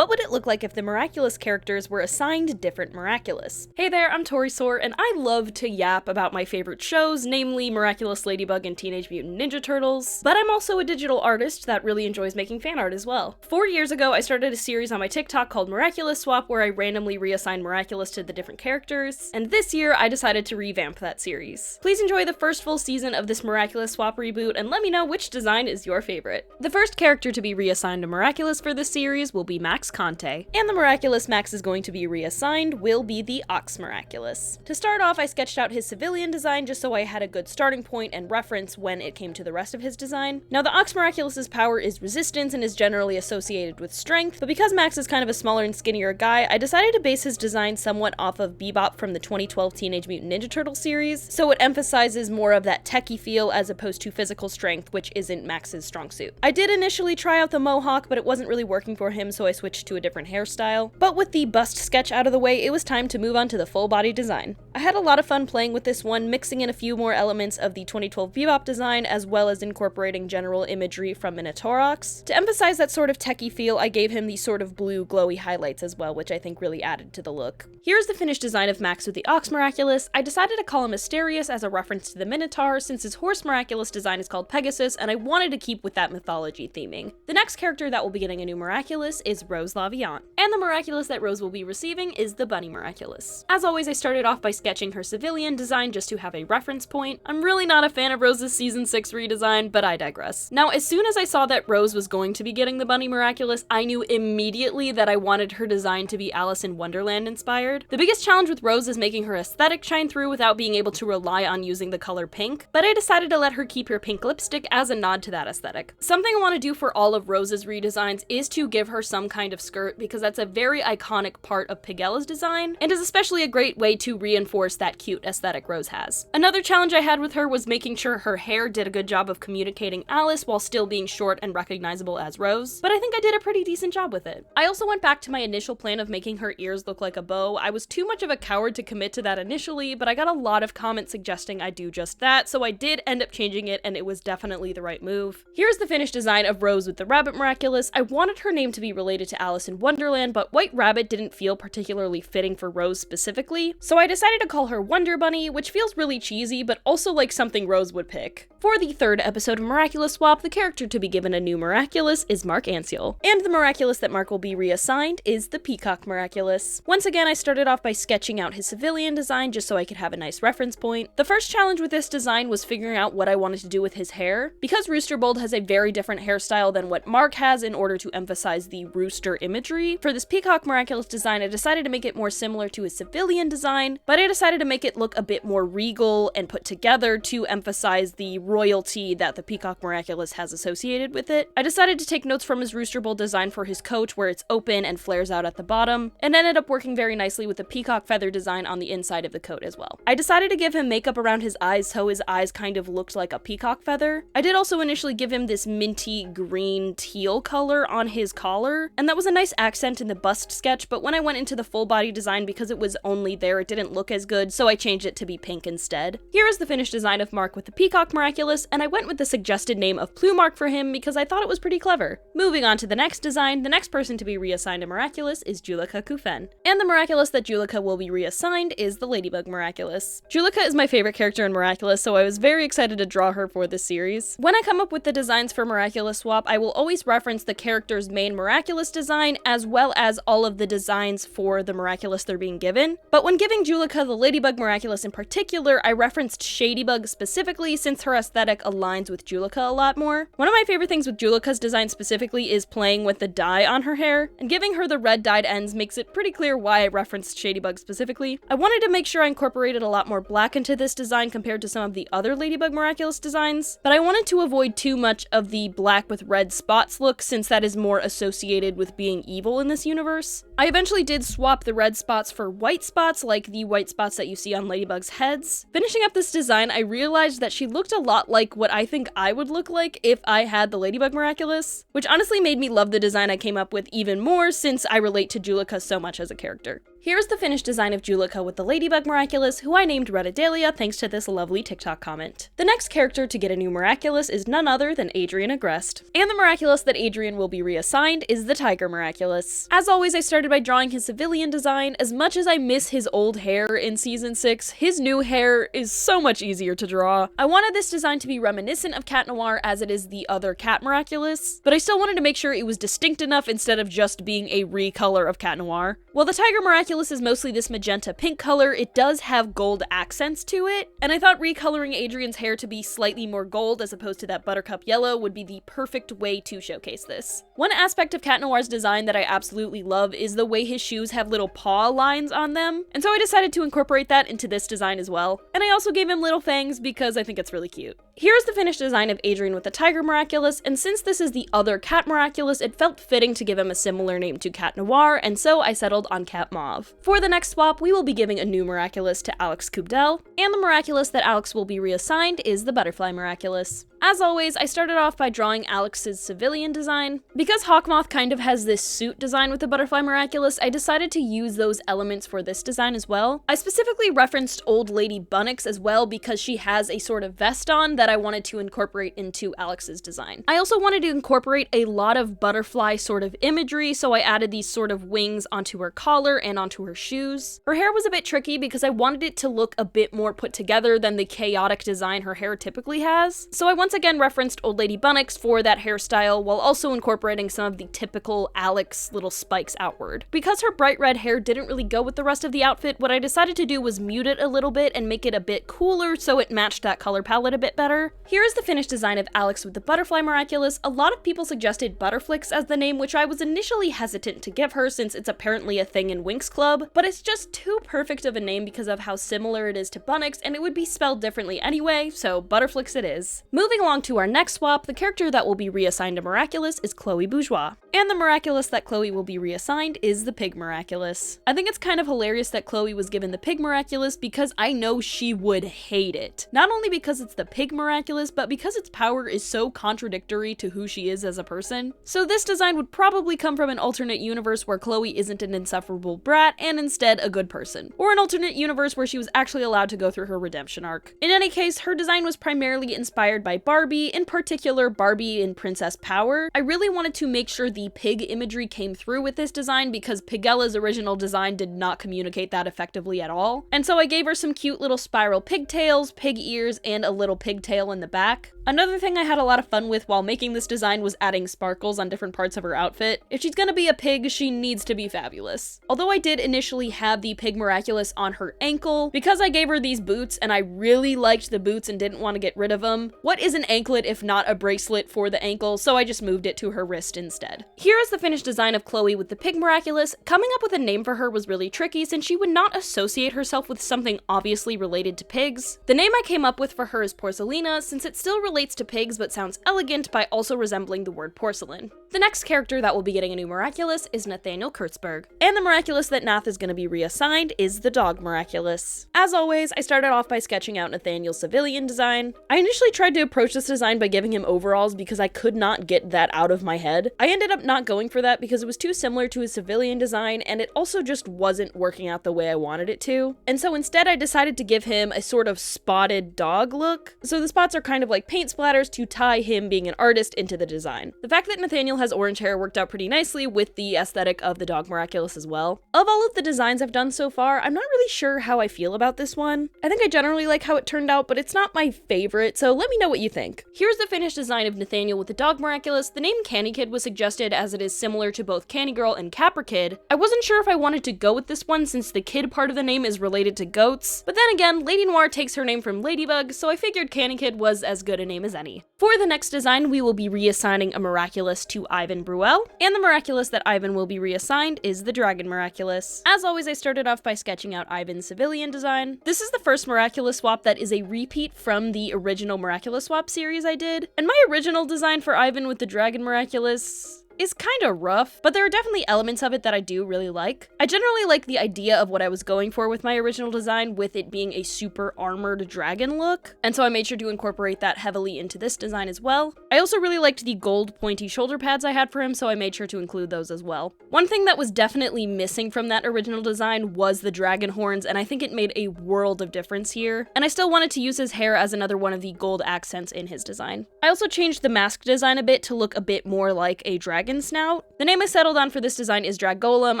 What would it look like if the Miraculous characters were assigned different Miraculous? Hey there, I'm Tori Soar, and I love to yap about my favorite shows, namely Miraculous, Ladybug, and Teenage Mutant Ninja Turtles, but I'm also a digital artist that really enjoys making fan art as well. 4 years ago, I started a series on my TikTok called Miraculous Swap, where I randomly reassign Miraculous to the different characters, and this year I decided to revamp that series. Please enjoy the first full season of this Miraculous Swap reboot, and let me know which design is your favorite. The first character to be reassigned to Miraculous for this series will be Max Conte, and the Miraculous Max is going to be reassigned will be the Ox Miraculous. To start off, I sketched out his civilian design just so I had a good starting point and reference when it came to the rest of his design. Now, the Ox Miraculous's power is resistance and is generally associated with strength, but because Max is kind of a smaller and skinnier guy, I decided to base his design somewhat off of Bebop from the 2012 Teenage Mutant Ninja Turtle series, so it emphasizes more of that techie feel as opposed to physical strength, which isn't Max's strong suit. I did initially try out the mohawk, but it wasn't really working for him, so I switched to a different hairstyle. But with the bust sketch out of the way, it was time to move on to the full body design. I had a lot of fun playing with this one, mixing in a few more elements of the 2012 Bebop design, as well as incorporating general imagery from Minotaurox. To emphasize that sort of techie feel, I gave him these sort of blue glowy highlights as well, which I think really added to the look. Here's the finished design of Max with the Ox Miraculous. I decided to call him Asterius as a reference to the Minotaur, since his Horse Miraculous design is called Pegasus, and I wanted to keep with that mythology theming. The next character that will be getting a new Miraculous is Rose LaViant, and the Miraculous that Rose will be receiving is the Bunny Miraculous. As always, I started off by sketching her civilian design just to have a reference point. I'm really not a fan of Rose's Season 6 redesign, but I digress. Now, as soon as I saw that Rose was going to be getting the Bunny Miraculous, I knew immediately that I wanted her design to be Alice in Wonderland inspired. The biggest challenge with Rose is making her aesthetic shine through without being able to rely on using the color pink, but I decided to let her keep her pink lipstick as a nod to that aesthetic. Something I want to do for all of Rose's redesigns is to give her some kind of skirt, because that's a very iconic part of Pigella's design, and is especially a great way to reinforce that cute aesthetic Rose has. Another challenge I had with her was making sure her hair did a good job of communicating Alice while still being short and recognizable as Rose, but I think I did a pretty decent job with it. I also went back to my initial plan of making her ears look like a bow. I was too much of a coward to commit to that initially, but I got a lot of comments suggesting I do just that, so I did end up changing it, and it was definitely the right move. Here's the finished design of Rose with the Rabbit Miraculous. I wanted her name to be related to Alice in Wonderland, but White Rabbit didn't feel particularly fitting for Rose specifically, so I decided to call her Wonder Bunny, which feels really cheesy, but also like something Rose would pick. For the third episode of Miraculous Swap, the character to be given a new Miraculous is Marc Anciel, and the Miraculous that Marc will be reassigned is the Peacock Miraculous. Once again, I started off by sketching out his civilian design just so I could have a nice reference point. The first challenge with this design was figuring out what I wanted to do with his hair. Because Rooster Bold has a very different hairstyle than what Marc has in order to emphasize the rooster imagery, for this Peacock Miraculous design, I decided to make it more similar to his civilian design, but I decided to make it look a bit more regal and put together to emphasize the royalty that the Peacock Miraculous has associated with it. I decided to take notes from his Rooster Bold design for his coat, where it's open and flares out at the bottom, and ended up working very nicely with the peacock feather design on the inside of the coat as well. I decided to give him makeup around his eyes so his eyes kind of looked like a peacock feather. I did also initially give him this minty green teal color on his collar, and that was a nice accent in the bust sketch, but when I went into the full body design, because it was only there, it didn't look as good, so I changed it to be pink instead. Here is the finished design of Marc with the Peacock Miraculous, and I went with the suggested name of Plumark for him because I thought it was pretty clever. Moving on to the next design, the next person to be reassigned a Miraculous is Juleka Kufen, and the Miraculous that Juleka will be reassigned is the Ladybug Miraculous. Juleka is my favorite character in Miraculous, so I was very excited to draw her for this series. When I come up with the designs for Miraculous Swap, I will always reference the character's main Miraculous design as well as all of the designs for the Miraculous they're being given. But when giving Juleka the Ladybug Miraculous in particular, I referenced Shadybug specifically since her aesthetic aligns with Juleka a lot more. One of my favorite things with Juleka's design specifically is playing with the dye on her hair, and giving her the red dyed ends makes it pretty clear why I referenced Shadybug specifically. I wanted to make sure I incorporated a lot more black into this design compared to some of the other Ladybug Miraculous designs, but I wanted to avoid too much of the black with red spots look since that is more associated with being evil in this universe. I eventually did swap the red spots for white spots, like the white spots that you see on Ladybug's heads. Finishing up this design, I realized that she looked a lot like what I think I would look like if I had the Ladybug Miraculous, which honestly made me love the design I came up with even more since I relate to Juleka so much as a character. Here's the finished design of Juleka with the Ladybug Miraculous, who I named Red Adalia thanks to this lovely TikTok comment. The next character to get a new Miraculous is none other than Adrien Agreste. And the Miraculous that Adrien will be reassigned is the Tiger Miraculous. As always, I started by drawing his civilian design. As much as I miss his old hair in Season 6, his new hair is so much easier to draw. I wanted this design to be reminiscent of Cat Noir as it is the other Cat Miraculous, but I still wanted to make sure it was distinct enough instead of just being a recolor of Cat Noir. While the Tiger Miraculous is mostly this magenta pink color, it does have gold accents to it, and I thought recoloring Adrien's hair to be slightly more gold as opposed to that buttercup yellow would be the perfect way to showcase this. One aspect of Cat Noir's design that I absolutely love is the way his shoes have little paw lines on them, and so I decided to incorporate that into this design as well. And I also gave him little fangs because I think it's really cute. Here's the finished design of Adrien with the Tiger Miraculous, and since this is the other Cat Miraculous, it felt fitting to give him a similar name to Cat Noir, and so I settled on Cat Mauve. For the next swap, we will be giving a new Miraculous to Alix Kubdel, and the Miraculous that Alix will be reassigned is the Butterfly Miraculous. As always, I started off by drawing Alix's civilian design. Because Hawkmoth kind of has this suit design with the Butterfly Miraculous, I decided to use those elements for this design as well. I specifically referenced Old Lady Bunnix as well because she has a sort of vest on that I wanted to incorporate into Alix's design. I also wanted to incorporate a lot of butterfly sort of imagery, so I added these sort of wings onto her collar and onto her shoes. Her hair was a bit tricky because I wanted it to look a bit more put together than the chaotic design her hair typically has, so I once again referenced Old Lady Bunnix for that hairstyle while also incorporating some of the typical Alix little spikes outward. Because her bright red hair didn't really go with the rest of the outfit, what I decided to do was mute it a little bit and make it a bit cooler so it matched that color palette a bit better. Here is the finished design of Alix with the Butterfly Miraculous. A lot of people suggested Butterflyx as the name, which I was initially hesitant to give her since it's apparently a thing in Winx Club, but it's just too perfect of a name because of how similar it is to Bunnix, and it would be spelled differently anyway, so Butterflyx it is. Moving along to our next swap, the character that will be reassigned to Miraculous is Chloé Bourgeois, and the Miraculous that Chloé will be reassigned is the Pig Miraculous. I think it's kind of hilarious that Chloé was given the Pig Miraculous because I know she would hate it. Not only because it's the Pig Miraculous, but because its power is so contradictory to who she is as a person. So this design would probably come from an alternate universe where Chloé isn't an insufferable brat and instead a good person, or an alternate universe where she was actually allowed to go through her redemption arc. In any case, her design was primarily inspired by Barbie, in particular Barbie in Princess Power. I really wanted to make sure the pig imagery came through with this design because Pigella's original design did not communicate that effectively at all, and so I gave her some cute little spiral pigtails, pig ears, and a little pigtail in the back. Another thing I had a lot of fun with while making this design was adding sparkles on different parts of her outfit. If she's gonna be a pig, she needs to be fabulous. Although I did initially have the Pig Miraculous on her ankle, because I gave her these boots and I really liked the boots and didn't want to get rid of them, what is an anklet if not a bracelet for the ankle, so I just moved it to her wrist instead. Here is the finished design of Chloé with the Pig Miraculous. Coming up with a name for her was really tricky since she would not associate herself with something obviously related to pigs. The name I came up with for her is Porcelina, since it still relates to pigs but sounds elegant by also resembling the word porcelain. The next character that will be getting a new Miraculous is Nathaniel Kurtzberg, and the Miraculous that Nath is going to be reassigned is the Dog Miraculous. As always, I started off by sketching out Nathaniel's civilian design. I initially tried to approach this design by giving him overalls because I could not get that out of my head. I ended up not going for that because it was too similar to his civilian design and it also just wasn't working out the way I wanted it to. And so instead I decided to give him a sort of spotted dog look. So the spots are kind of like paint splatters to tie him being an artist into the design. The fact that Nathaniel has orange hair worked out pretty nicely with the aesthetic of the Dog Miraculous as well. Of all of the designs I've done so far, I'm not really sure how I feel about this one. I think I generally like how it turned out, but it's not my favorite, so let me know what you think. Here's the finished design of Nathaniel with the Dog Miraculous. The name Canikid was suggested as it is similar to both Canny Girl and Caprikid. I wasn't sure if I wanted to go with this one since the kid part of the name is related to goats, but then again, Lady Noir takes her name from Ladybug, so I figured Canikid was as good a name as any. For the next design, we will be reassigning a Miraculous to Ivan Bruel, and the Miraculous that Ivan will be reassigned is the Dragon Miraculous. As always, I started off by sketching out Ivan's civilian design. This is the first Miraculous swap that is a repeat from the original Miraculous swap series I did, and my original design for Ivan with the Dragon Miraculous is kinda rough, but there are definitely elements of it that I do really like. I generally like the idea of what I was going for with my original design, with it being a super armored dragon look, and so I made sure to incorporate that heavily into this design as well. I also really liked the gold pointy shoulder pads I had for him, so I made sure to include those as well. One thing that was definitely missing from that original design was the dragon horns, and I think it made a world of difference here, and I still wanted to use his hair as another one of the gold accents in his design. I also changed the mask design a bit to look a bit more like a dragon snout. The name I settled on for this design is Dragolem.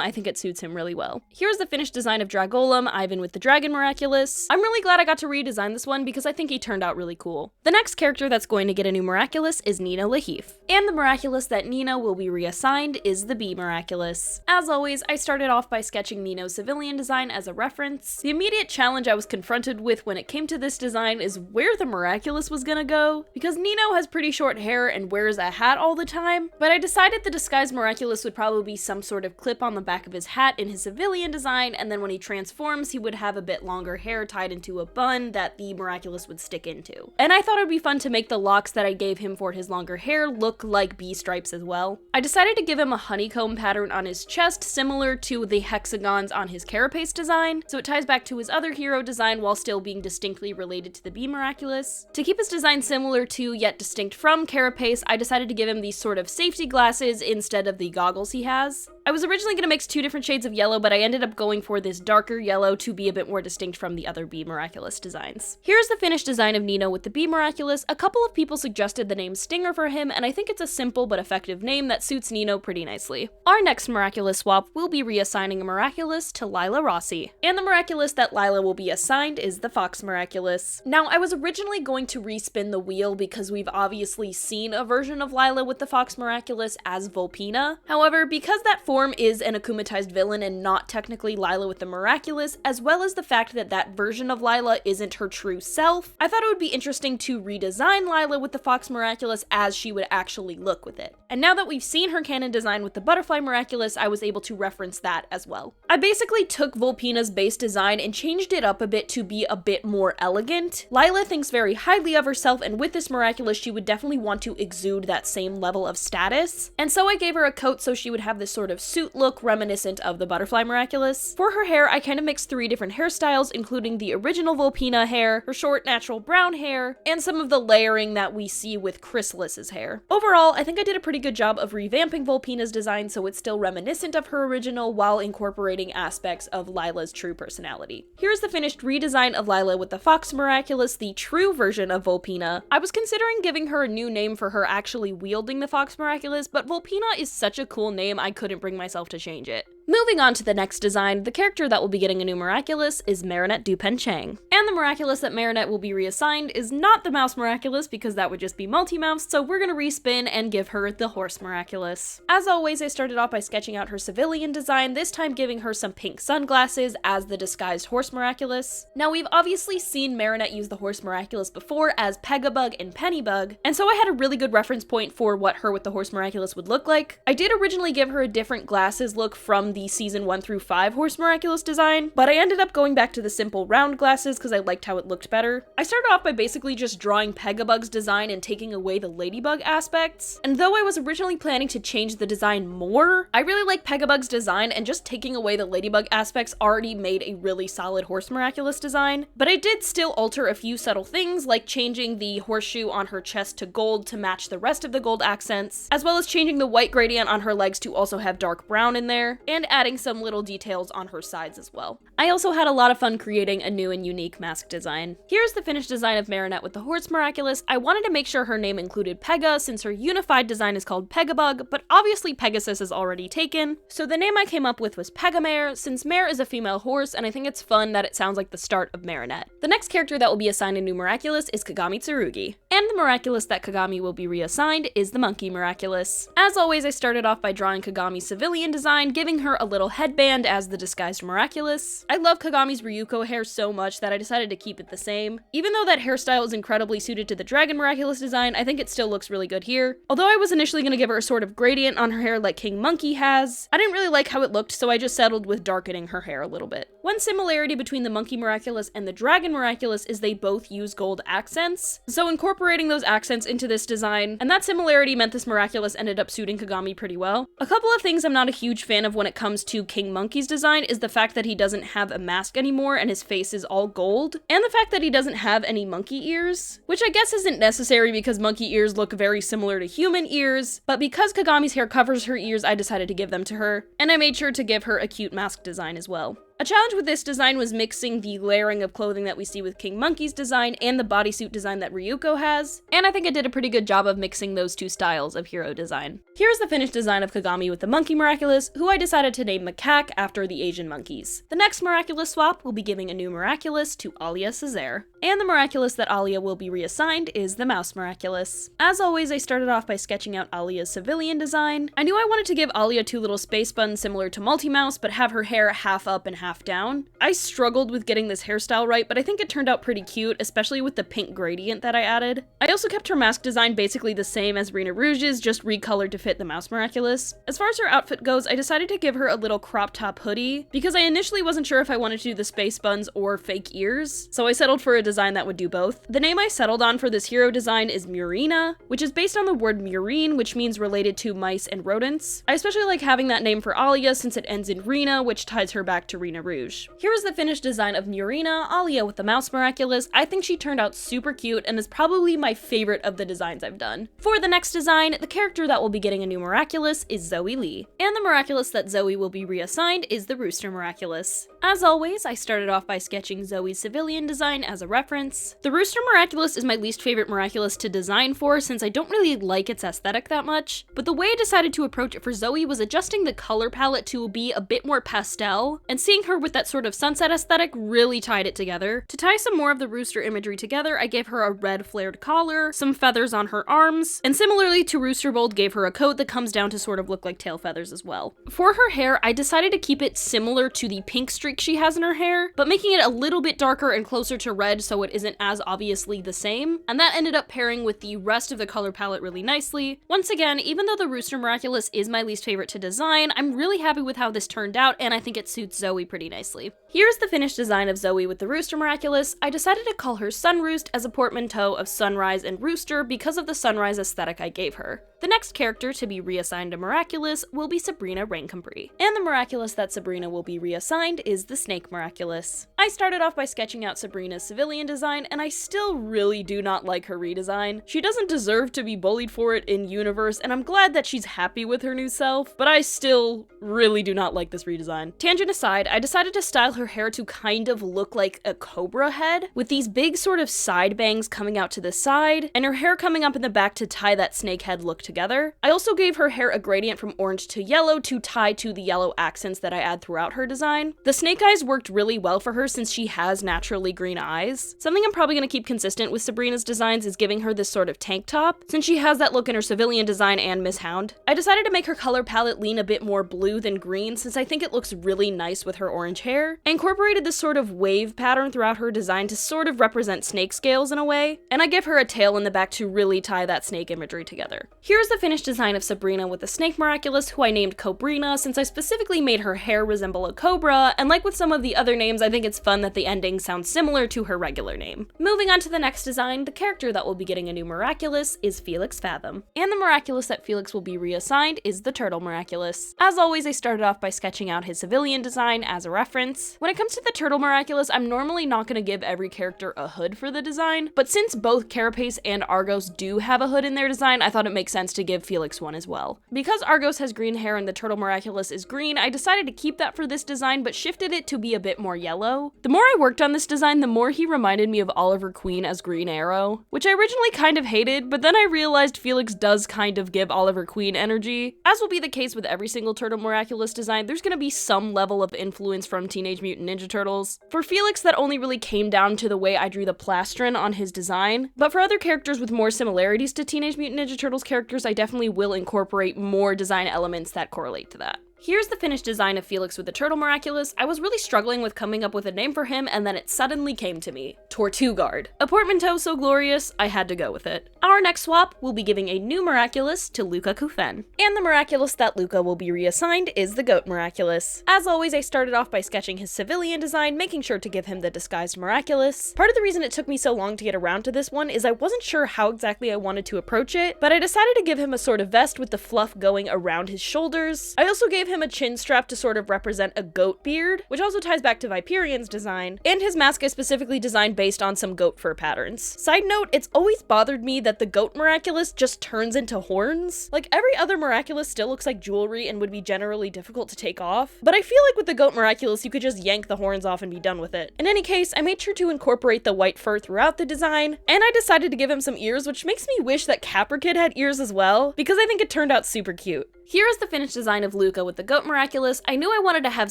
I think it suits him really well. Here's the finished design of Dragolem, Ivan with the Dragon Miraculous. I'm really glad I got to redesign this one because I think he turned out really cool. The next character that's going to get a new Miraculous is Nino Lahif. And the Miraculous that Nino will be reassigned is the Bee Miraculous. As always, I started off by sketching Nino's civilian design as a reference. The immediate challenge I was confronted with when it came to this design is where the Miraculous was gonna go, because Nino has pretty short hair and wears a hat all the time, but I decided the disguised Miraculous would probably be some sort of clip on the back of his hat in his civilian design, and then when he transforms, he would have a bit longer hair tied into a bun that the Miraculous would stick into. And I thought it would be fun to make the locks that I gave him for his longer hair look like bee stripes as well. I decided to give him a honeycomb pattern on his chest, similar to the hexagons on his carapace design, so it ties back to his other hero design while still being distinctly related to the Bee Miraculous. To keep his design similar to, yet distinct from, carapace, I decided to give him these sort of safety glasses instead of the goggles he has. I was originally going to mix two different shades of yellow, but I ended up going for this darker yellow to be a bit more distinct from the other Bee Miraculous designs. Here's the finished design of Nino with the Bee Miraculous. A couple of people suggested the name Stinger for him, and I think it's a simple but effective name that suits Nino pretty nicely. Our next Miraculous swap will be reassigning a Miraculous to Lila Rossi, and the Miraculous that Lila will be assigned is the Fox Miraculous. Now, I was originally going to respin the wheel because we've obviously seen a version of Lila with the Fox Miraculous as Volpina. However, because that form is an akumatized villain and not technically Lila with the Miraculous, as well as the fact that that version of Lila isn't her true self, I thought it would be interesting to redesign Lila with the Fox Miraculous as she would actually look with it. And now that we've seen her canon design with the Butterfly Miraculous, I was able to reference that as well. I basically took Volpina's base design and changed it up a bit to be a bit more elegant. Lila thinks very highly of herself, and with this Miraculous, she would definitely want to exude that same level of status. And so I gave her a coat so she would have this sort of suit look reminiscent of the Butterfly Miraculous. For her hair, I kind of mixed 3 different hairstyles, including the original Volpina hair, her short natural brown hair, and some of the layering that we see with Chrysalis's hair. Overall, I think I did a pretty good job of revamping Volpina's design so it's still reminiscent of her original while incorporating aspects of Lila's true personality. Here's the finished redesign of Lila with the Fox Miraculous, the true version of Volpina. I was considering giving her a new name for her actually wielding the Fox Miraculous, but Volpina is such a cool name I couldn't bring myself to change it. Moving on to the next design, the character that will be getting a new Miraculous is Marinette Dupenchang. And the Miraculous that Marinette will be reassigned is not the Mouse Miraculous because that would just be multi-mouse, so we're gonna respin and give her the Horse Miraculous. As always, I started off by sketching out her civilian design, this time giving her some pink sunglasses as the disguised Horse Miraculous. Now, we've obviously seen Marinette use the Horse Miraculous before as Pegabug and Pennybug, and so I had a really good reference point for what her with the Horse Miraculous would look like. I did originally give her a different glasses look from the season 1 through 5 Horse Miraculous design, but I ended up going back to the simple round glasses because I liked how it looked better. I started off by basically just drawing Pegabug's design and taking away the Ladybug aspects, and though I was originally planning to change the design more, I really like Pegabug's design, and just taking away the Ladybug aspects already made a really solid Horse Miraculous design. But I did still alter a few subtle things, like changing the horseshoe on her chest to gold to match the rest of the gold accents, as well as changing the white gradient on her legs to also have dark brown in there, and adding some little details on her sides as well. I also had a lot of fun creating a new and unique mask design. Here's the finished design of Marinette with the Horse Miraculous. I wanted to make sure her name included Pega since her unified design is called Pegabug, but obviously Pegasus is already taken, so the name I came up with was Pegamare, since Mare is a female horse and I think it's fun that it sounds like the start of Marinette. The next character that will be assigned a new Miraculous is Kagami Tsurugi, and the Miraculous that Kagami will be reassigned is the Monkey Miraculous. As always, I started off by drawing Kagami's civilian design, giving her her a little headband as the disguised Miraculous. I love Kagami's Ryuko hair so much that I decided to keep it the same. Even though that hairstyle is incredibly suited to the Dragon Miraculous design, I think it still looks really good here. Although I was initially going to give her a sort of gradient on her hair like King Monkey has, I didn't really like how it looked, so I just settled with darkening her hair a little bit. One similarity between the Monkey Miraculous and the Dragon Miraculous is they both use gold accents, so incorporating those accents into this design, and that similarity meant this Miraculous ended up suiting Kagami pretty well. A couple of things I'm not a huge fan of when it comes to King Monkey's design is the fact that he doesn't have a mask anymore and his face is all gold, and the fact that he doesn't have any monkey ears, which I guess isn't necessary because monkey ears look very similar to human ears, but because Kagami's hair covers her ears, I decided to give them to her, and I made sure to give her a cute mask design as well. A challenge with this design was mixing the layering of clothing that we see with King Monkey's design and the bodysuit design that Ryuko has, and I think I did a pretty good job of mixing those two styles of hero design. Here's the finished design of Kagami with the Monkey Miraculous, who I decided to name Macaque after the Asian monkeys. The next Miraculous swap will be giving a new Miraculous to Alya Césaire, and the Miraculous that Alya will be reassigned is the Mouse Miraculous. As always, I started off by sketching out Alya's civilian design. I knew I wanted to give Alya two little space buns similar to Multi-Mouse, but have her hair half up and half down. I struggled with getting this hairstyle right, but I think it turned out pretty cute, especially with the pink gradient that I added. I also kept her mask design basically the same as Rina Rouge's, just recolored to fit the Mouse Miraculous. As far as her outfit goes, I decided to give her a little crop top hoodie, because I initially wasn't sure if I wanted to do the space buns or fake ears, so I settled for a design that would do both. The name I settled on for this hero design is Murina, which is based on the word murine, which means related to mice and rodents. I especially like having that name for Alya since it ends in Rina, which ties her back to Rina Rouge. Here is the finished design of Murina, Alya with the Mouse Miraculous. I think she turned out super cute and is probably my favorite of the designs I've done. For the next design, the character that will be getting a new Miraculous is Zoe Lee, and the Miraculous that Zoe will be reassigned is the Rooster Miraculous. As always, I started off by sketching Zoe's civilian design as a reference. The Rooster Miraculous is my least favorite Miraculous to design for since I don't really like its aesthetic that much, but the way I decided to approach it for Zoe was adjusting the color palette to be a bit more pastel, and seeing her with that sort of sunset aesthetic really tied it together. To tie some more of the rooster imagery together, I gave her a red flared collar, some feathers on her arms, and similarly to Rooster Bold, gave her a coat that comes down to sort of look like tail feathers as well. For her hair, I decided to keep it similar to the pink streak she has in her hair, but making it a little bit darker and closer to red so it isn't as obviously the same, and that ended up pairing with the rest of the color palette really nicely. Once again, even though the Rooster Miraculous is my least favorite to design, I'm really happy with how this turned out, and I think it suits Zoe pretty nicely. Here's the finished design of Zoe with the Rooster Miraculous. I decided to call her Sunroost as a portmanteau of sunrise and rooster because of the sunrise aesthetic I gave her. The next character to be reassigned a Miraculous will be Sabrina Raincombrie, and the Miraculous that Sabrina will be reassigned is the Snake Miraculous. I started off by sketching out Sabrina's civilian design, and I still really do not like her redesign. She doesn't deserve to be bullied for it in universe, and I'm glad that she's happy with her new self, but I still really do not like this redesign. Tangent aside, I decided to style her hair to kind of look like a cobra head, with these big sort of side bangs coming out to the side, and her hair coming up in the back to tie that snake head look together. I also gave her hair a gradient from orange to yellow to tie to the yellow accents that I add throughout her design. The snake eyes worked really well for her since she has naturally green eyes. Something I'm probably going to keep consistent with Sabrina's designs is giving her this sort of tank top, since she has that look in her civilian design and Miss Hound. I decided to make her color palette lean a bit more blue than green since I think it looks really nice with her orange hair. I incorporated this sort of wave pattern throughout her design to sort of represent snake scales in a way, and I give her a tail in the back to really tie that snake imagery together. Here's the finished design of Sabrina with the Snake Miraculous, who I named Cobrina since I specifically made her hair resemble a cobra, and like with some of the other names, I think it's fun that the ending sounds similar to her regular name. Moving on to the next design, the character that will be getting a new Miraculous is Félix Fathom, and the Miraculous that Félix will be reassigned is the Turtle Miraculous. As always, I started off by sketching out his civilian design as a reference. When it comes to the Turtle Miraculous, I'm normally not going to give every character a hood for the design, but since both Carapace and Argos do have a hood in their design, I thought it makes sense to give Félix one as well. Because Argos has green hair and the Turtle Miraculous is green, I decided to keep that for this design, but shifted it to be a bit more yellow. The more I worked on this design, the more he reminded me of Oliver Queen as Green Arrow, which I originally kind of hated, but then I realized Félix does kind of give Oliver Queen energy. As will be the case with every single Turtle Miraculous design, there's going to be some level of influence from Teenage Mutant Ninja Turtles. For Félix, that only really came down to the way I drew the plastron on his design, but for other characters with more similarities to Teenage Mutant Ninja Turtles characters, I definitely will incorporate more design elements that correlate to that. Here's the finished design of Félix with the Turtle Miraculous. I was really struggling with coming up with a name for him, and then it suddenly came to me. Tortuguard. A portmanteau so glorious, I had to go with it. Our next swap will be giving a new Miraculous to Luca Kufen. And the Miraculous that Luca will be reassigned is the Goat Miraculous. As always, I started off by sketching his civilian design, making sure to give him the disguised Miraculous. Part of the reason it took me so long to get around to this one is I wasn't sure how exactly I wanted to approach it, but I decided to give him a sort of vest with the fluff going around his shoulders. I also gave him a chin strap to sort of represent a goat beard, which also ties back to Viperian's design, and his mask is specifically designed based on some goat fur patterns. Side note, it's always bothered me that the Goat Miraculous just turns into horns. Like, every other Miraculous still looks like jewelry and would be generally difficult to take off, but I feel like with the Goat Miraculous you could just yank the horns off and be done with it. In any case, I made sure to incorporate the white fur throughout the design, and I decided to give him some ears, which makes me wish that Caprikid had ears as well, because I think it turned out super cute. Here is the finished design of Luca with the Goat Miraculous. I knew I wanted to have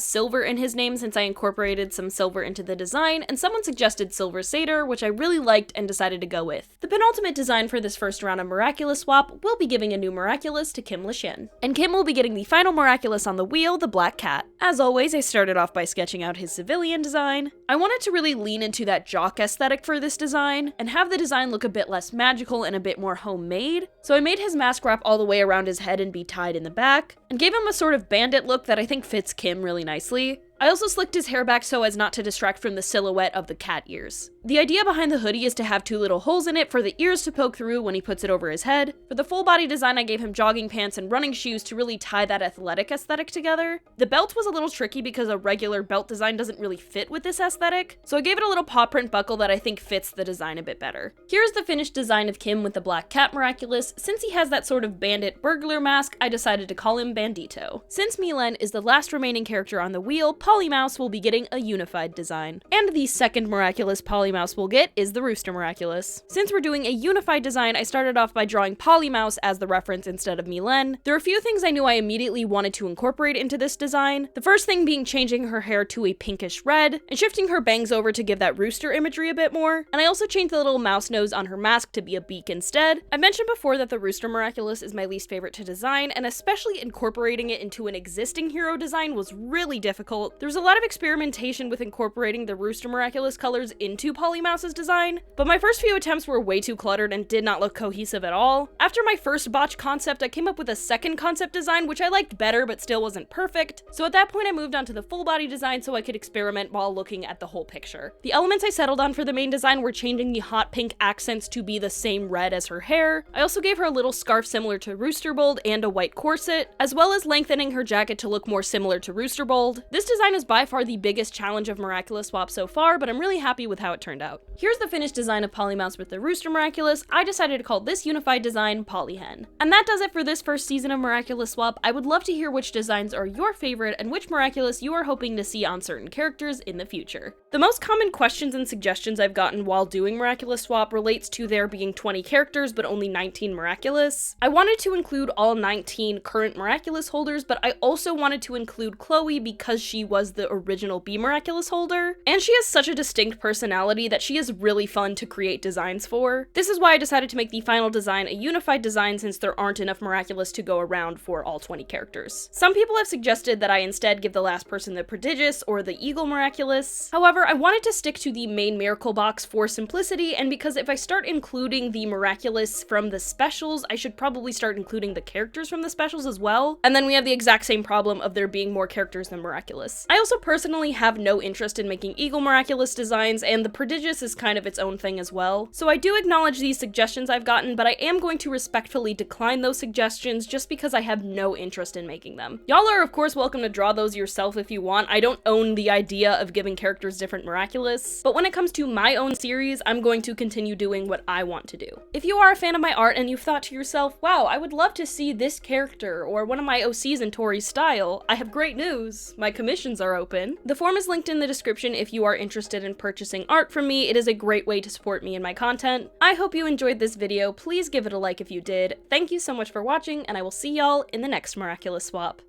silver in his name since I incorporated some silver into the design, and someone suggested Silver Satyr, which I really liked and decided to go with. The penultimate design for this first round of Miraculous swap will be giving a new Miraculous to Kim Lashin. And Kim will be getting the final Miraculous on the wheel, the Black Cat. As always, I started off by sketching out his civilian design. I wanted to really lean into that jock aesthetic for this design, and have the design look a bit less magical and a bit more homemade, so I made his mask wrap all the way around his head and be tied in the back, and gave him a sort of bandit look that I think fits Kim really nicely. I also slicked his hair back so as not to distract from the silhouette of the cat ears. The idea behind the hoodie is to have two little holes in it for the ears to poke through when he puts it over his head. For the full body design, I gave him jogging pants and running shoes to really tie that athletic aesthetic together. The belt was a little tricky because a regular belt design doesn't really fit with this aesthetic, so I gave it a little paw print buckle that I think fits the design a bit better. Here's the finished design of Kim with the Black Cat Miraculous. Since he has that sort of bandit burglar mask, I decided to call him Bandito. Since Milen is the last remaining character on the wheel, Polymouse will be getting a unified design. And the second Miraculous Polymouse we'll get is the Rooster Miraculous. Since we're doing a unified design, I started off by drawing Polymouse as the reference instead of Milen. There are a few things I knew I immediately wanted to incorporate into this design. The first thing being changing her hair to a pinkish red, and shifting her bangs over to give that rooster imagery a bit more. And I also changed the little mouse nose on her mask to be a beak instead. I mentioned before that the Rooster Miraculous is my least favorite to design, and especially incorporating it into an existing hero design was really difficult. There was a lot of experimentation with incorporating the Rooster Miraculous colors into Polymouse's design, but my first few attempts were way too cluttered and did not look cohesive at all. After my first botch concept, I came up with a second concept design which I liked better but still wasn't perfect, so at that point I moved on to the full body design so I could experiment while looking at the whole picture. The elements I settled on for the main design were changing the hot pink accents to be the same red as her hair. I also gave her a little scarf similar to Roosterbold and a white corset, as well as lengthening her jacket to look more similar to Roosterbold. This design is by far the biggest challenge of Miraculous swap so far, but I'm really happy with how it turned out. Here's the finished design of Polymouse with the Rooster Miraculous. I decided to call this unified design Polyhen. And that does it for this first season of Miraculous swap. I would love to hear which designs are your favorite and which Miraculous you are hoping to see on certain characters in the future. The most common questions and suggestions I've gotten while doing Miraculous swap relates to there being 20 characters but only 19 Miraculous. I wanted to include all 19 current Miraculous holders, but I also wanted to include Chloé because she was the original B Miraculous holder, and she has such a distinct personality that she is really fun to create designs for. This is why I decided to make the final design a unified design since there aren't enough Miraculous to go around for all 20 characters. Some people have suggested that I instead give the last person the Prodigious or the Eagle Miraculous. However, I wanted to stick to the main Miracle box for simplicity, and because if I start including the Miraculous from the specials, I should probably start including the characters from the specials as well, and then we have the exact same problem of there being more characters than Miraculous. I also personally have no interest in making Eagle Miraculous designs, and the Prodigious is kind of its own thing as well. So I do acknowledge these suggestions I've gotten, but I am going to respectfully decline those suggestions just because I have no interest in making them. Y'all are of course welcome to draw those yourself if you want. I don't own the idea of giving characters different Miraculous, but when it comes to my own series, I'm going to continue doing what I want to do. If you are a fan of my art and you've thought to yourself, wow, I would love to see this character or one of my OCs in Tori's style, I have great news. My commissions are open. The form is linked in the description if you are interested in purchasing art from me. It is a great way to support me and my content. I hope you enjoyed this video. Please give it a like if you did. Thank you so much for watching, and I will see y'all in the next Miraculous swap.